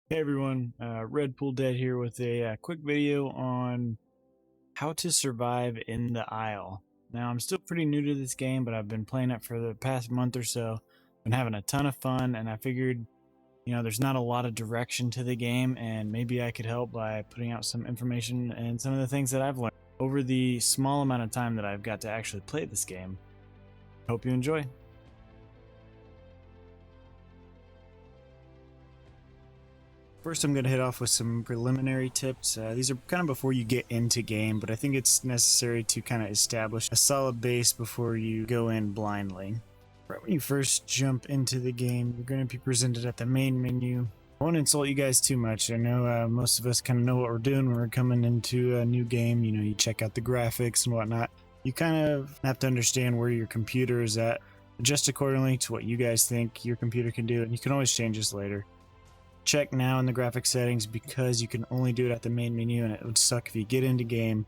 Hey everyone, Red Pool Dead here with a quick video on how to survive in the Isle. Now, I'm still pretty new to this game, but I've been playing it for the past month or so. Been having a ton of fun, and I figured, there's not a lot of direction to the game, and maybe I could help by putting out some information and some of the things that I've learned over the small amount of time that I've got to actually play this game. Hope you enjoy. First, I'm going to hit off with some preliminary tips. These are kind of before you get into game, but I think it's necessary to kind of establish a solid base before you go in blindly. Right when you first jump into the game, you're going to be presented at the main menu. I won't insult you guys too much. I know most of us kind of know what we're doing when we're coming into a new game. You check out the graphics and whatnot. You kind of have to understand where your computer is at, adjust accordingly to what you guys think your computer can do, and you can always change this later. Check now in the graphic settings because you can only do it at the main menu, and it would suck if you get into game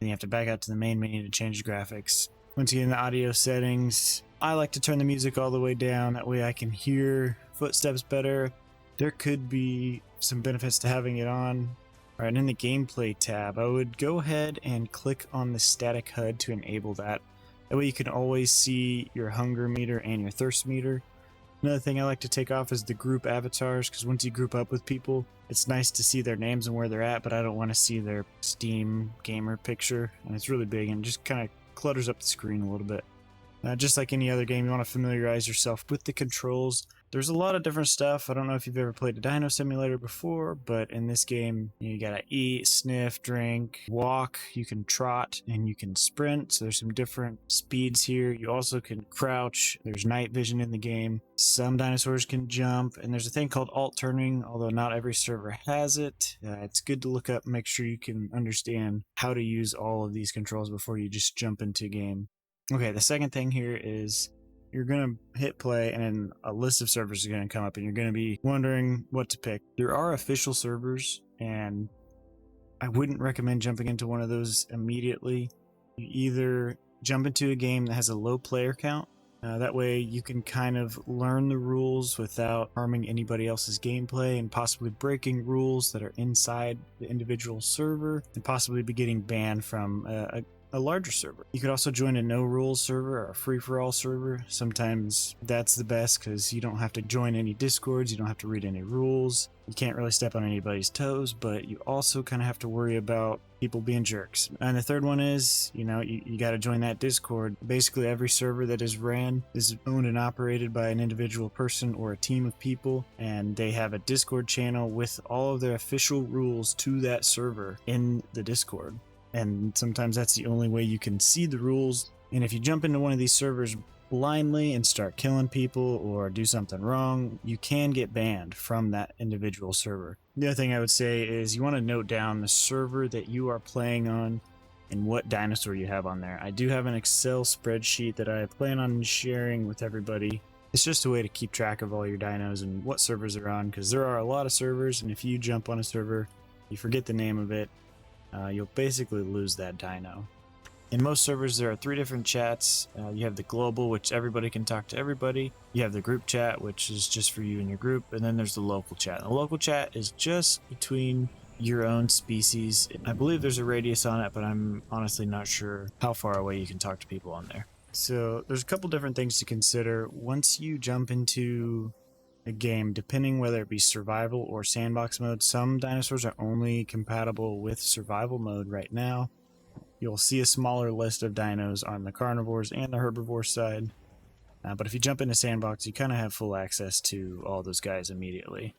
and you have to back out to the main menu to change the graphics. Once you get in the audio settings, I like to turn the music all the way down. That way I can hear footsteps better. There could be some benefits to having it on. All right, in the gameplay tab, I would go ahead and click on the static HUD to enable that. That way you can always see your hunger meter and your thirst meter. Another thing I like to take off is the group avatars, because once you group up with people, it's nice to see their names and where they're at, but I don't want to see their Steam gamer picture, and it's really big and just kind of clutters up the screen a little bit. Just like any other game, you want to familiarize yourself with the controls. There's a lot of different stuff. I don't know if you've ever played a dino simulator before, but in this game, you gotta eat, sniff, drink, walk, you can trot, and you can sprint. So there's some different speeds here. You also can crouch. There's night vision in the game. Some dinosaurs can jump, and there's a thing called alt turning, although not every server has it. It's good to look up and make sure you can understand how to use all of these controls before you just jump into game. Okay, the second thing here is you're going to hit play and then a list of servers are going to come up and you're going to be wondering what to pick. There are official servers, and I wouldn't recommend jumping into one of those immediately. You either jump into a game that has a low player count. That way you can kind of learn the rules without harming anybody else's gameplay and possibly breaking rules that are inside the individual server and possibly be getting banned from a larger server. You could also join a no rules server or a free-for-all server. Sometimes that's the best because you don't have to join any discords, you don't have to read any rules, you can't really step on anybody's toes, but you also kind of have to worry about people being jerks. And the third one is, you got to join that Discord. Basically every server that is ran is owned and operated by an individual person or a team of people, and they have a Discord channel with all of their official rules to that server in the Discord. And sometimes that's the only way you can see the rules. And if you jump into one of these servers blindly and start killing people or do something wrong, you can get banned from that individual server. The other thing I would say is you want to note down the server that you are playing on and what dinosaur you have on there. I do have an Excel spreadsheet that I plan on sharing with everybody. It's just a way to keep track of all your dinos and what servers they're on, because there are a lot of servers, and if you jump on a server, you forget the name of it, you'll basically lose that dino. In most servers, there are 3 different chats. You have the global, which everybody can talk to everybody. You have the group chat, which is just for you and your group. And then there's the local chat. The local chat is just between your own species. I believe there's a radius on it, but I'm honestly not sure how far away you can talk to people on there. So there's a couple different things to consider. Once you jump into a game, depending whether it be survival or sandbox mode, some dinosaurs are only compatible with survival mode right now. You'll see a smaller list of dinos on the carnivores and the herbivore side, but if you jump into sandbox, you kind of have full access to all those guys immediately.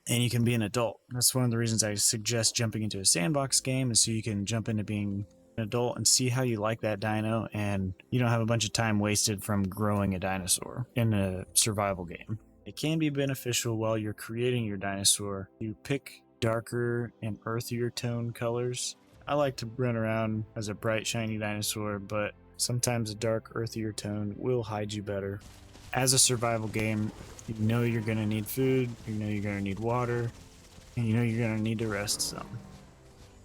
And you can be an adult. That's one of the reasons I suggest jumping into a sandbox game, is so you can jump into being an adult and see how you like that dino, and you don't have a bunch of time wasted from growing a dinosaur in a survival game. It can be beneficial while you're creating your dinosaur. You pick darker and earthier tone colors. I like to run around as a bright, shiny dinosaur, but sometimes a dark, earthier tone will hide you better. As a survival game, you know you're going to need food, you know you're going to need water, and you know you're going to need to rest some.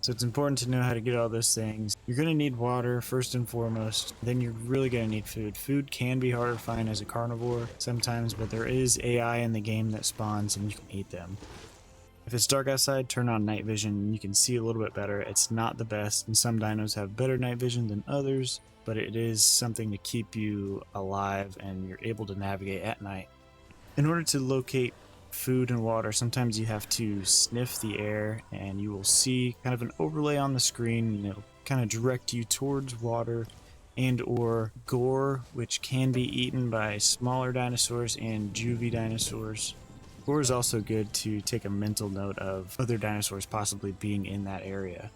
So it's important to know how to get all those things. You're going to need water first and foremost, then you're really going to need food. Food can be harder to find as a carnivore sometimes, but there is AI in the game that spawns and you can eat them. If it's dark outside, turn on night vision and you can see a little bit better. It's not the best, and some dinos have better night vision than others, but it is something to keep you alive and you're able to navigate at night. In order to locate food and water, sometimes you have to sniff the air and you will see kind of an overlay on the screen, and it'll kind of direct you towards water and or gore, which can be eaten by smaller dinosaurs and juvie dinosaurs. Gore is also good to take a mental note of other dinosaurs possibly being in that area.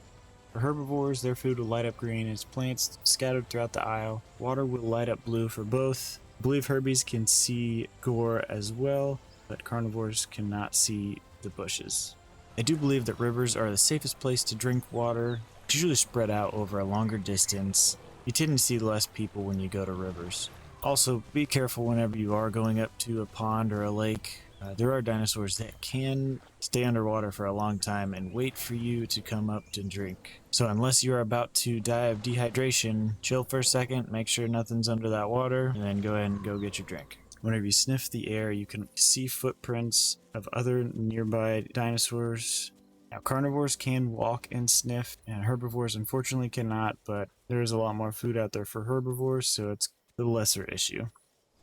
For herbivores, their food will light up green as plants scattered throughout the aisle. Water will light up blue for both. I believe herbies can see gore as well, but carnivores cannot see the bushes. I do believe that rivers are the safest place to drink water. It's usually spread out over a longer distance. You tend to see less people when you go to rivers. Also, be careful whenever you are going up to a pond or a lake. There are dinosaurs that can stay underwater for a long time and wait for you to come up to drink. So unless you are about to die of dehydration, chill for a second, make sure nothing's under that water, and then go ahead and go get your drink. Whenever you sniff the air, you can see footprints of other nearby dinosaurs. Now, carnivores can walk and sniff, and herbivores unfortunately cannot, but there is a lot more food out there for herbivores, so it's the lesser issue.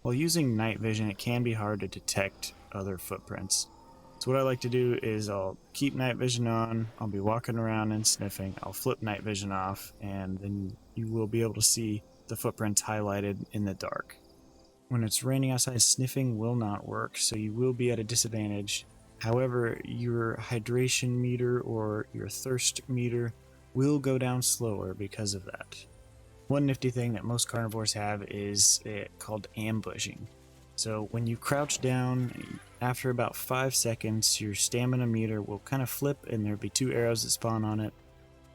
While using night vision, it can be hard to detect other footprints. So what I like to do is I'll keep night vision on, I'll be walking around and sniffing, I'll flip night vision off, and then you will be able to see the footprints highlighted in the dark. When it's raining outside, sniffing will not work, so you will be at a disadvantage. However, your hydration meter or your thirst meter will go down slower because of that. One nifty thing that most carnivores have is called ambushing. So when you crouch down, after about 5 seconds, your stamina meter will kind of flip and there'll be 2 arrows that spawn on it.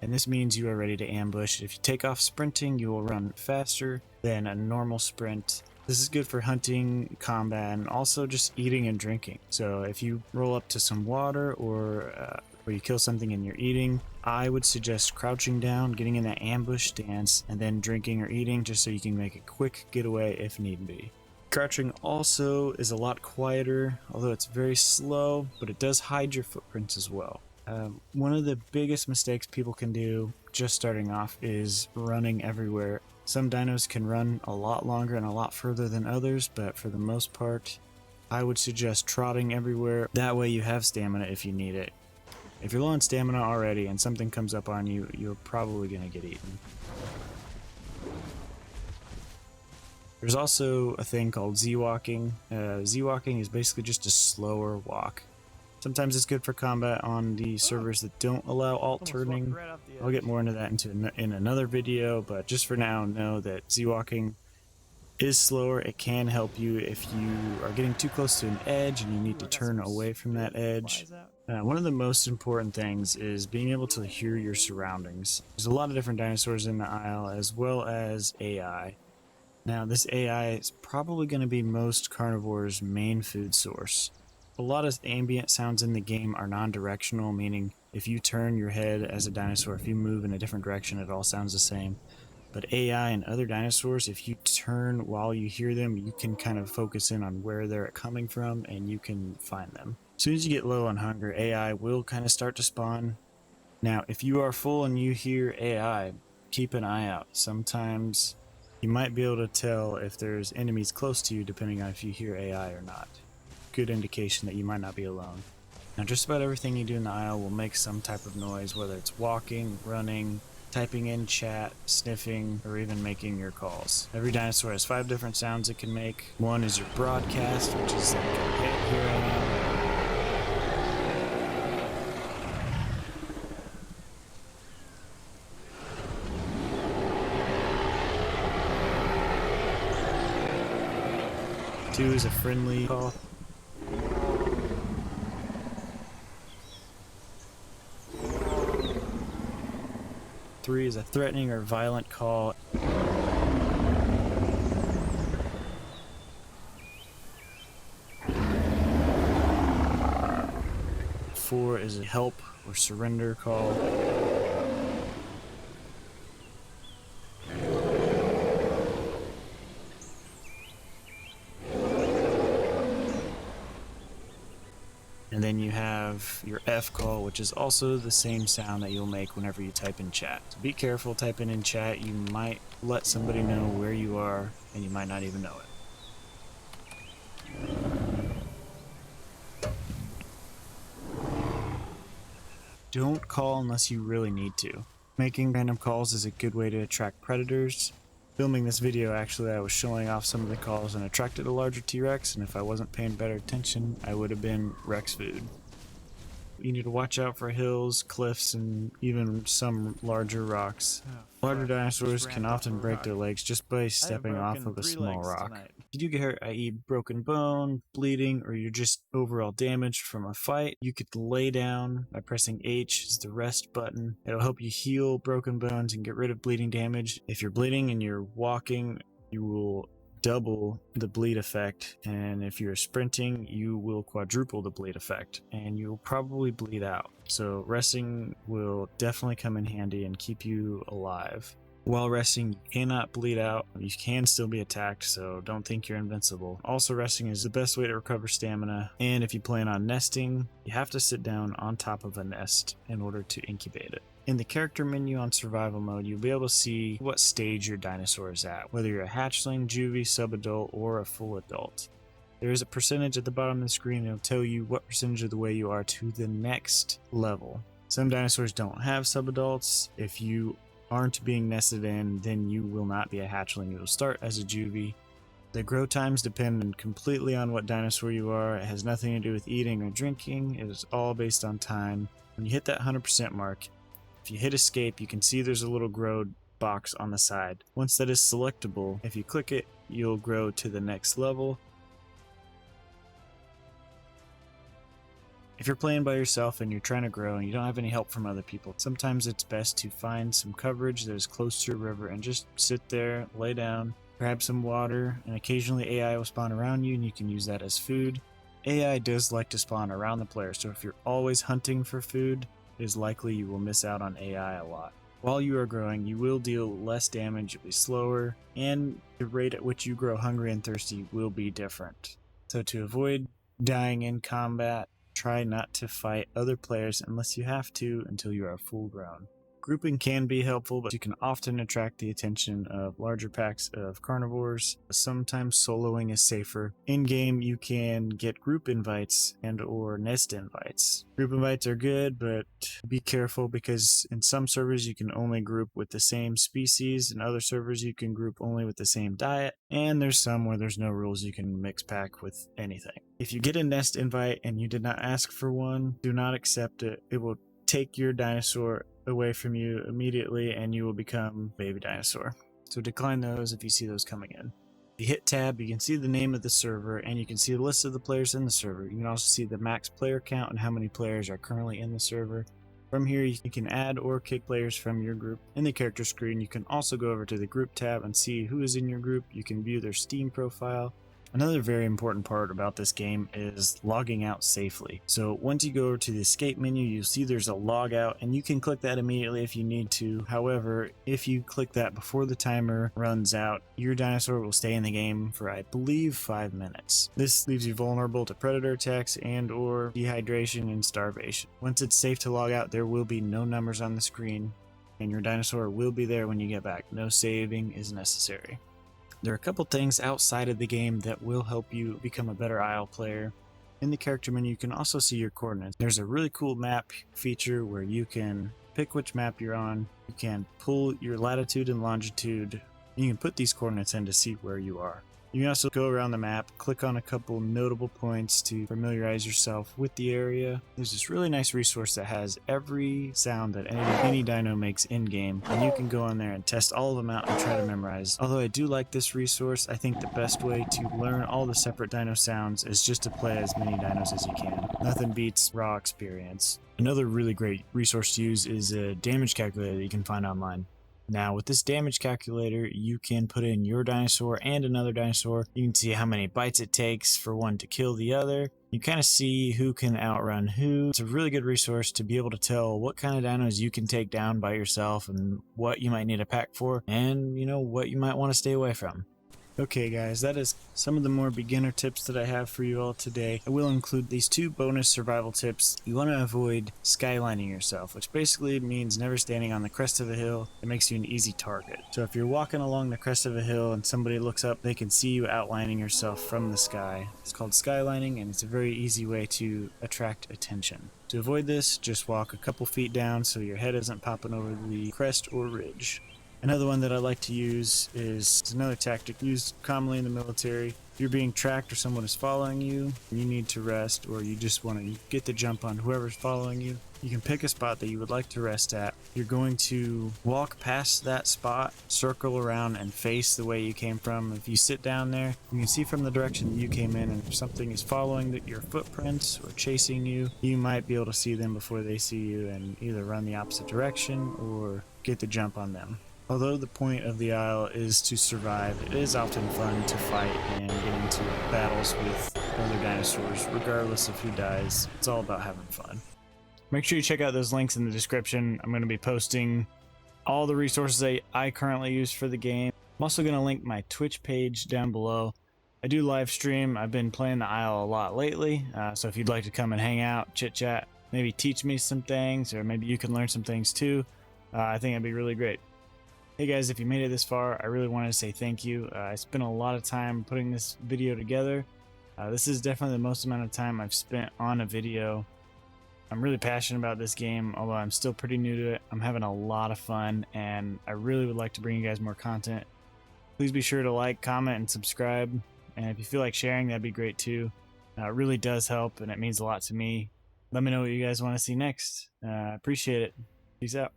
And this means you are ready to ambush. If you take off sprinting, you will run faster than a normal sprint. This is good for hunting, combat, and also just eating and drinking. So if you roll up to some water or you kill something and you're eating, I would suggest crouching down, getting in that ambush stance, and then drinking or eating just so you can make a quick getaway if need be. Crouching also is a lot quieter, although it's very slow, but it does hide your footprints as well. One of the biggest mistakes people can do just starting off is running everywhere. Some dinos can run a lot longer and a lot further than others, but for the most part, I would suggest trotting everywhere. That way you have stamina if you need it. If you're low on stamina already and something comes up on you, you're probably going to get eaten. There's also a thing called Z-walking. Z-walking is basically just a slower walk. Sometimes it's good for combat on the servers that don't allow alt turning. I'll get more into that in another video, but just for now, know that Z-walking is slower. It can help you if you are getting too close to an edge and you need to turn away from that edge. One of the most important things is being able to hear your surroundings. There's a lot of different dinosaurs in the aisle as well as AI. Now, this AI is probably going to be most carnivores' main food source. A lot of ambient sounds in the game are non-directional, meaning if you turn your head as a dinosaur, if you move in a different direction, it all sounds the same. But AI and other dinosaurs, if you turn while you hear them, you can kind of focus in on where they're coming from and you can find them. As soon as you get low on hunger, AI will kind of start to spawn. Now, if you are full and you hear AI, keep an eye out. Sometimes you might be able to tell if there's enemies close to you depending on if you hear AI or not. Good indication that you might not be alone. Now, just about everything you do in the aisle will make some type of noise, whether it's walking, running, typing in chat, sniffing, or even making your calls. Every dinosaur has 5 different sounds it can make. One is your broadcast, which is like, hey, here I am. Two is a friendly call. Three is a threatening or violent call. Four is a help or surrender call. have your F call, which is also the same sound that you'll make whenever you type in chat. So be careful typing in chat. You might let somebody know where you are, and you might not even know it. Don't call unless you really need to. Making random calls is a good way to attract predators. Filming this video, actually, I was showing off some of the calls and attracted a larger T-Rex, and if I wasn't paying better attention, I would have been Rex food. You need to watch out for hills, cliffs, and even some larger rocks. Larger dinosaurs can often break their legs just by stepping off of a small rock. If you do get hurt, i.e. broken bone, bleeding, or you're just overall damaged from a fight, you could lay down by pressing H is the rest button. It'll help you heal broken bones and get rid of bleeding damage. If you're bleeding and you're walking, you will double the bleed effect, and if you're sprinting, you will quadruple the bleed effect, and you'll probably bleed out. So resting will definitely come in handy and keep you alive. While resting, you cannot bleed out. You can still be attacked, so don't think you're invincible. Also, resting is the best way to recover stamina, and if you plan on nesting, you have to sit down on top of a nest in order to incubate it. In the character menu on survival mode, you'll be able to see what stage your dinosaur is at, whether you're a hatchling, juvie, subadult, or a full adult. There is a percentage at the bottom of the screen that will tell you what percentage of the way you are to the next level. Some dinosaurs don't have subadults. If you aren't being nested in, then you will not be a hatchling. You will start as a juvie. The grow times depend completely on what dinosaur you are. It has nothing to do with eating or drinking. It is all based on time. When you hit that 100% mark, if you hit escape, you can see there's a little grow box on the side. Once that is selectable, if you click it, you'll grow to the next level. If you're playing by yourself and you're trying to grow and you don't have any help from other people, sometimes it's best to find some coverage that is close to a river and just sit there, lay down, grab some water, and occasionally AI will spawn around you and you can use that as food. AI does like to spawn around the player, so if you're always hunting for food, it is likely you will miss out on AI a lot. While you are growing, you will deal less damage, you'll be slower, and the rate at which you grow hungry and thirsty will be different. So to avoid dying in combat, try not to fight other players unless you have to until you are full grown. Grouping can be helpful, but you can often attract the attention of larger packs of carnivores. Sometimes soloing is safer. In-game, you can get group invites and or nest invites. Group invites are good, but be careful because in some servers you can only group with the same species, in other servers you can group only with the same diet, and there's some where there's no rules, you can mix pack with anything. If you get a nest invite and you did not ask for one, do not accept it. It will take your dinosaur away from you immediately and you will become baby dinosaur. So decline those if you see those coming in. If you hit tab, you can see the name of the server and you can see the list of the players in the server. You can also see the max player count and how many players are currently in the server. From here, you can add or kick players from your group. In the character screen, you can also go over to the group tab and see who is in your group. You can view their Steam profile. Another very important part about this game is logging out safely. So once you go over to the escape menu, you'll see there's a log out and you can click that immediately if you need to. However, if you click that before the timer runs out, your dinosaur will stay in the game for, I believe, 5 minutes. This leaves you vulnerable to predator attacks and or dehydration and starvation. Once it's safe to log out, there will be no numbers on the screen and your dinosaur will be there when you get back. No saving is necessary. There are a couple things outside of the game that will help you become a better IL player. In the character menu, you can also see your coordinates. There's a really cool map feature where you can pick which map you're on. You can pull your latitude and longitude. You can put these coordinates in to see where you are. You can also go around the map, click on a couple notable points to familiarize yourself with the area. There's this really nice resource that has every sound that any dino makes in-game, and you can go on there and test all of them out and try to memorize. Although I do like this resource, I think the best way to learn all the separate dino sounds is just to play as many dinos as you can. Nothing beats raw experience. Another really great resource to use is a damage calculator that you can find online. Now with this damage calculator, you can put in your dinosaur and another dinosaur. You can see how many bites it takes for one to kill the other. You kind of see who can outrun who. It's a really good resource to be able to tell what kind of dinos you can take down by yourself and what you might need a pack for and, what you might want to stay away from. Okay guys, that is some of the more beginner tips that I have for you all today. I will include these 2 bonus survival tips. You want to avoid skylining yourself, which basically means never standing on the crest of a hill. It makes you an easy target. So if you're walking along the crest of a hill and somebody looks up, they can see you outlining yourself from the sky. It's called skylining, and it's a very easy way to attract attention. To avoid this, just walk a couple feet down so your head isn't popping over the crest or ridge. Another one that I like to use is another tactic used commonly in the military. If you're being tracked or someone is following you, and you need to rest, or you just want to get the jump on whoever's following you, you can pick a spot that you would like to rest at. You're going to walk past that spot, circle around, and face the way you came from. If you sit down there, you can see from the direction that you came in, and if something is following your footprints or chasing you, you might be able to see them before they see you and either run the opposite direction or get the jump on them. Although the point of the Isle is to survive, it is often fun to fight and get into battles with other dinosaurs, regardless of who dies. It's all about having fun. Make sure you check out those links in the description. I'm going to be posting all the resources I currently use for the game. I'm also going to link my Twitch page down below. I do live stream. I've been playing the Isle a lot lately, so if you'd like to come and hang out, chit chat, maybe teach me some things, or maybe you can learn some things too, I think that'd be really great. Hey guys, if you made it this far, I really wanted to say thank you. I spent a lot of time putting this video together. This is definitely the most amount of time I've spent on a video. I'm really passionate about this game, although I'm still pretty new to it. I'm having a lot of fun, and I really would like to bring you guys more content. Please be sure to like, comment, and subscribe. And if you feel like sharing, that'd be great too. It really does help, and it means a lot to me. Let me know what you guys want to see next. Appreciate it. Peace out.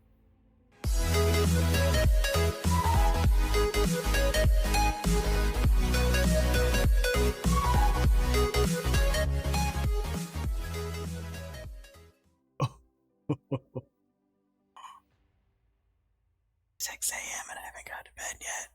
It's 6 a.m. and I haven't got to bed yet.